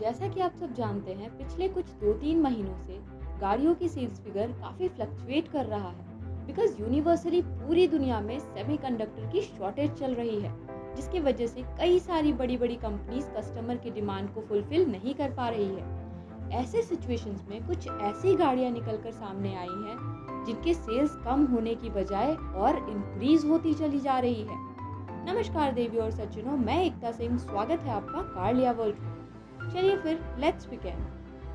जैसा कि आप सब जानते हैं, पिछले कुछ 2-3 महीनों से गाड़ियों की सेल्स फिगर काफ़ी फ्लक्चुएट कर रहा है बिकॉज़ यूनिवर्सली पूरी दुनिया में सेमीकंडक्टर की शॉर्टेज चल रही है, जिसकी वजह से कई सारी बड़ी-बड़ी कंपनीज कस्टमर की डिमांड को फुलफिल नहीं कर पा रही है। ऐसे सिचुएशंस में कुछ ऐसी गाड़ियां निकलकर सामने आई हैं जिनके सेल्स कम होने की बजाय और इंक्रीज होती चली जा रही है। नमस्कार देवी और सज्जनों, मैं एकता सिंह, स्वागत है आपका कार लिया वर्ल्ड में। चलिए फिर लेट्स बिगिन।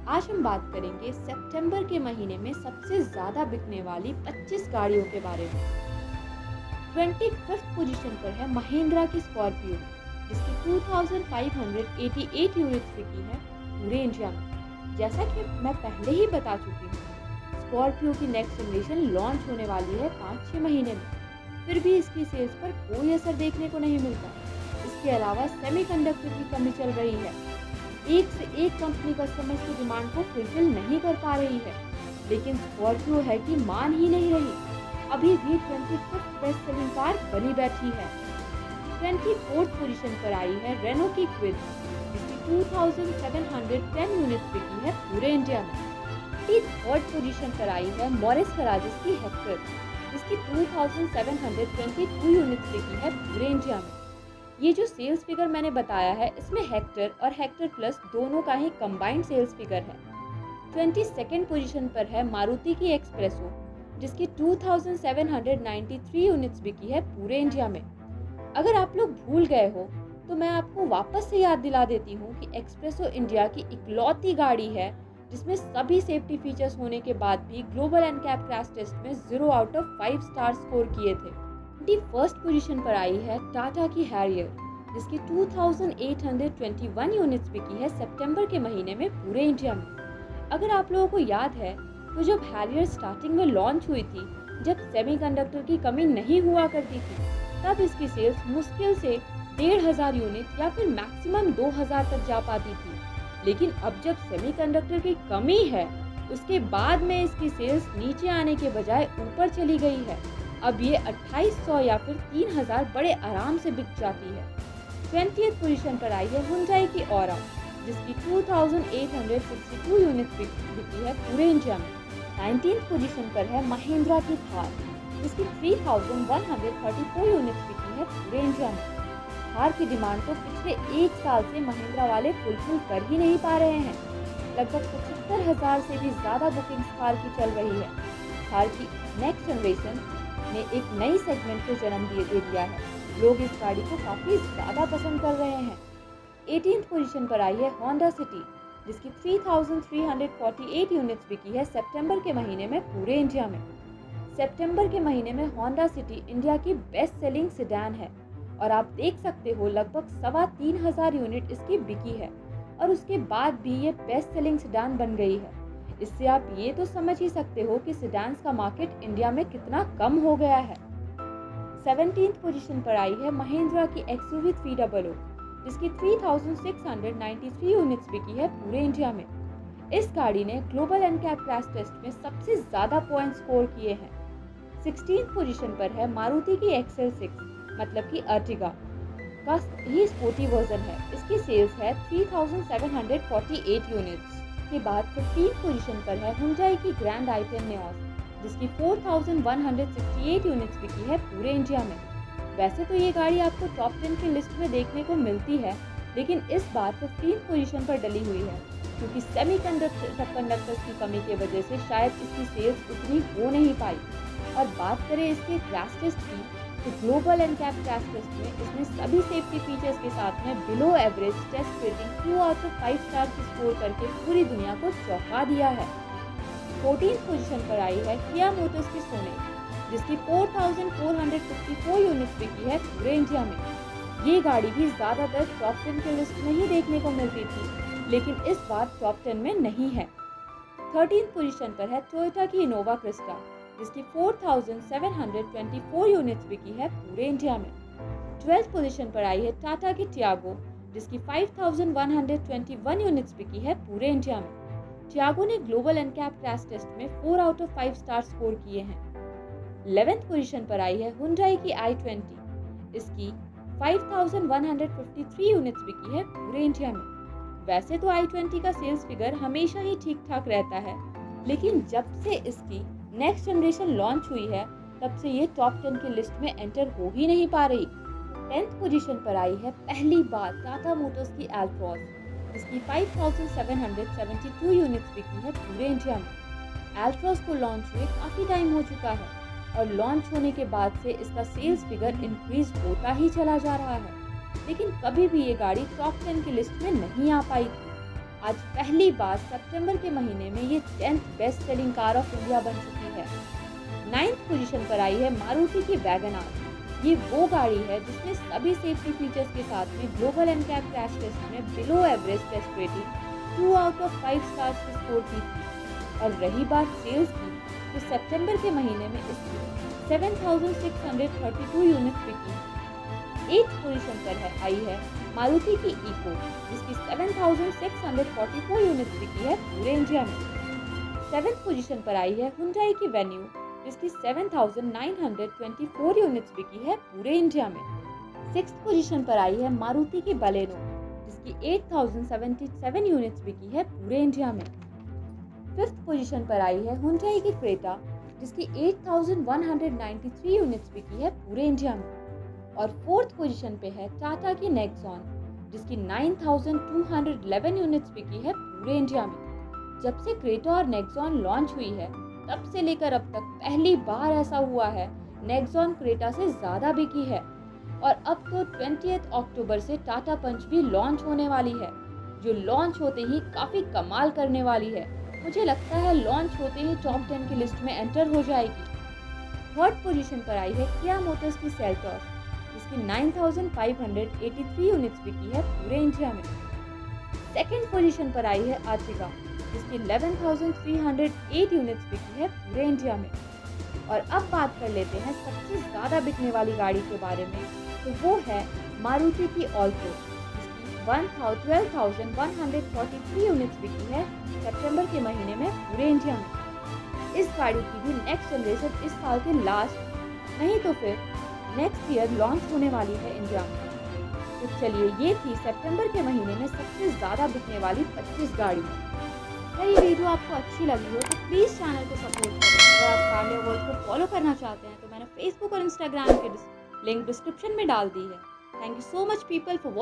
आज हम बात करेंगे सितंबर के महीने में सबसे ज़्यादा बिकने वाली 25 गाड़ियों के बारे में। 25th पोजीशन पर है महिंद्रा की स्कॉर्पियो, जिसकी 2588 यूनिट्स बिकी है पूरे इंडिया में। जैसा कि मैं पहले ही बता चुकी हूँ, स्कॉर्पियो की नेक्स्ट जनरेशन लॉन्च होने वाली है 5-6 महीने में, फिर भी इसकी सेल्स पर कोई असर देखने को नहीं मिलता। इसके अलावा सेमीकंडक्टर की कमी चल रही है, एक से एक कंपनी कस्टमर्स की डिमांड को फुलफिल नहीं कर पा रही है, लेकिन स्कॉर्पियो है कि मान ही नहीं रही। अभी भी 25th बेस्ट सेलिंग कार बनी बैठी है। 24th पोजीशन पर आई है रेनो की क्विड, जिसकी 2710 यूनिट्स बिकी है पूरे इंडिया में। 23rd पोजीशन पर आई है मॉरिस गराजेस की हेक्टर, जिसकी 2722 यूनिट्स बिकी है पूरे इंडिया में। ये जो सेल्स फिगर मैंने बताया है, इसमें हेक्टर और हेक्टर प्लस दोनों का ही कंबाइंड सेल्स फिगर है। 22nd पोजीशन पर है मारुति की एक्सप्रेसो, जिसकी 2793 यूनिट्स बिकी है पूरे इंडिया में। अगर आप लोग भूल गए हो तो मैं आपको वापस से याद दिला देती हूँ कि एक्सप्रेसो इंडिया की इकलौती गाड़ी है जिसमें सभी सेफ्टी फीचर्स होने के बाद भी ग्लोबल एनकैप क्रैश टेस्ट में 0 आउट ऑफ 5 स्टार स्कोर किए थे। 21st पोजीशन पर आई है टाटा की हैरियर, जिसकी 2821 यूनिट्स बिकी है सितंबर के महीने में पूरे इंडिया में। अगर आप लोगों को याद है तो जब हैरियर स्टार्टिंग में लॉन्च हुई थी, जब सेमीकंडक्टर की कमी नहीं हुआ करती थी, तब इसकी सेल्स मुश्किल से 1500 यूनिट या फिर मैक्सिमम 2000 तक जा पाती थी। लेकिन अब जब सेमीकंडक्टर की कमी है, उसके बाद में इसकी सेल्स नीचे आने के बजाय ऊपर चली गई है। अब ये 2800 या फिर 3000 बड़े आराम से बिक जाती है। 20th पोजीशन पर आई है हुंडई की ऑरा, जिसकी 2862 यूनिट्स बिकी है पूरे इंडिया में। 19th पोजीशन पर है महिंद्रा की थार, जिसकी 3134 यूनिट्स बिकी है पूरे इंडिया में। थार की डिमांड तो पिछले एक साल से महिंद्रा वाले फुलफिल कर ही नहीं पा रहे हैं। लगभग 75,000 से भी ज़्यादा बुकिंग्स थार की चल रही है। थार की नेक्स्ट जनरेशन ने एक नई सेगमेंट को जन्म दे दिया है। लोग इस गाड़ी को काफ़ी ज़्यादा पसंद कर रहे हैं। 18th पोजीशन पर आई है होंडा सिटी, जिसकी 3348 यूनिट्स बिकी है सितंबर के महीने में पूरे इंडिया में। सितंबर के महीने में होंडा सिटी इंडिया की बेस्ट सेलिंग सेडान है और आप देख सकते हो लगभग 3500 यूनिट इसकी बिकी है और उसके बाद भी ये बेस्ट सेलिंग सेडान बन गई है। इससे आप ये तो समझ ही सकते हो कि सेडान्स का मार्केट इंडिया में कितना कम हो गया है। 17th पोजीशन पर आई है महिंद्रा की XUV 300, जिसकी 3693 यूनिट्स बिकी है पूरे इंडिया में। इस गाड़ी ने ग्लोबल एनकैप क्रैश टेस्ट में सबसे ज़्यादा पॉइंट स्कोर किए हैं। 16th पोजीशन पर है मारुति की XL6, मतलब कि अर्टिगा का ही स्पोर्टी वर्जन है। इसकी सेल्स है 3748 यूनिट्स। के बाद 15th पोजीशन पर है हुंडई की ग्रैंड i10 नियोस, जिसकी 4168 यूनिट्स बिकी है पूरे इंडिया में। वैसे तो ये गाड़ी आपको टॉप 10 की लिस्ट में देखने को मिलती है, लेकिन इस बार 15th पोजीशन पर डली हुई है क्योंकि सेमीकंडक्टर्स की कमी की वजह से शायद इसकी सेल्स उतनी हो नहीं पाई। और बात करें इसके क्रैश टेस्ट की, तो ग्लोबल एनकैप क्रैश टेस्ट में इसने सभी सेफ्टी फीचर्स के साथ में below average test rating 2 out of 5 star की स्कोर करके पूरी दुनिया को चौंका दिया है। 14th पोजीशन पर आई है किया मोटर्स की सोनेट, जिसकी 4454 यूनिट्स बिकी है पूरे इंडिया में। ये गाड़ी भी ज़्यादातर टॉप 10 की लिस्ट में ही देखने को मिलती थी, लेकिन इस बार टॉप 10 में नहीं है। 13th पोजीशन पर है टोयोटा की इनोवा क्रिस्टा, जिसकी 4724 यूनिट्स बिकी है पूरे इंडिया में। 12th पोजीशन पर आई है टाटा की टियागो, जिसकी 5121 यूनिट्स बिकी है पूरे इंडिया में। टियागो ने ग्लोबल एनकैप क्रैश टेस्ट में 4 आउट ऑफ 5 स्टार स्कोर किए हैं। 11th पोजीशन पर आई है हुंडई की i20, इसकी 5153 यूनिट्स बिकी है पूरे इंडिया में। वैसे तो i20 का सेल्स फिगर हमेशा ही ठीक ठाक रहता है, लेकिन जब से इसकी नेक्स्ट जनरेशन लॉन्च हुई है तब से ये टॉप 10 की लिस्ट में एंटर हो ही नहीं पा रही। 10th पोजीशन पर आई है पहली बार टाटा मोटर्स की एल्ट्रॉस, जिसकी 5772 यूनिट्स बिकी है पूरे इंडिया में। एल्ट्रॉस को लॉन्च हुए काफ़ी टाइम हो चुका है और लॉन्च होने के बाद से इसका सेल्स फिगर इंक्रीज होता ही चला जा रहा है, लेकिन कभी भी ये गाड़ी टॉप 10 की लिस्ट में नहीं आ पाई थी। आज पहली बार सितंबर के महीने में ये 10th best selling car of India बन चुकी है। 9th पोजीशन पर आई है मारुति की वैगन आर। ये वो गाड़ी है जिसने सभी सेफ्टी फीचर्स के साथ में ग्लोबल एनकैप क्रैश टेस्ट में below average test rating 2 out of 5 stars की स्कोर की थी। और रही बात सेल्स की, तो सितंबर के महीने में इसकी 7632 यूनिट्स बिकी। 8th पोजीशन पर आई है मारुति की इको, जिसकी 7644 यूनिट्स बिकी है पूरे इंडिया में। 7th पोजीशन पर आई है हुंडई की वेन्यू, जिसकी 7924 यूनिट्स बिकी है पूरे इंडिया में। 6th पोजीशन पर आई है मारुति की बलेनो, जिसकी 8077 यूनिट्स बिकी है पूरे इंडिया में। 5th पोजीशन पर आई है हुंडई की क्रेटा, जिसकी 8193 यूनिट्स बिकी है पूरे इंडिया में। और 4th पोजीशन पे है टाटा की नेक्सॉन, जिसकी 9211 यूनिट्स बिकी है पूरे इंडिया में। जब से क्रेटा और नेक्सॉन लॉन्च हुई है तब से लेकर अब तक पहली बार ऐसा हुआ है नेक्सॉन क्रेटा से ज़्यादा बिकी है। और अब तो 20 अक्टूबर से टाटा पंच भी लॉन्च होने वाली है, जो लॉन्च होते ही काफ़ी कमाल करने वाली है। मुझे लगता है लॉन्च होते ही टॉप 10 की लिस्ट में एंटर हो जाएगी। 3rd पोजीशन पर आई है किया मोटर्स की सेल्टॉस, जिसकी 9583 यूनिट्स बिकी है पूरे इंडिया में। 2nd पोजीशन पर आई है आर्टिगा, जिसकी 11308 यूनिट्स बिकी है पूरे इंडिया में। और अब बात कर लेते हैं सबसे ज़्यादा बिकने वाली गाड़ी के बारे में, तो वो है मारुति की ऑल्टो, जिसकी 12,143 यूनिट्स बिकी है सितंबर के महीने में पूरे इंडिया में। इस गाड़ी की भी नेक्स्ट जनरेशन इस साल के लास्ट नहीं तो फिर नेक्स्ट ईयर लॉन्च होने वाली है इंडिया में। तो चलिए, ये थी सितंबर के महीने में सबसे ज़्यादा बिकने वाली 25 गाड़ी। अगर ये वीडियो आपको अच्छी लगी हो तो प्लीज़ चैनल को सपोर्ट करें। अगर आप कार लवर्स को फॉलो करना चाहते हैं तो मैंने फेसबुक और इंस्टाग्राम के लिंक डिस्क्रिप्शन में डाल दी है। Thank you so much people for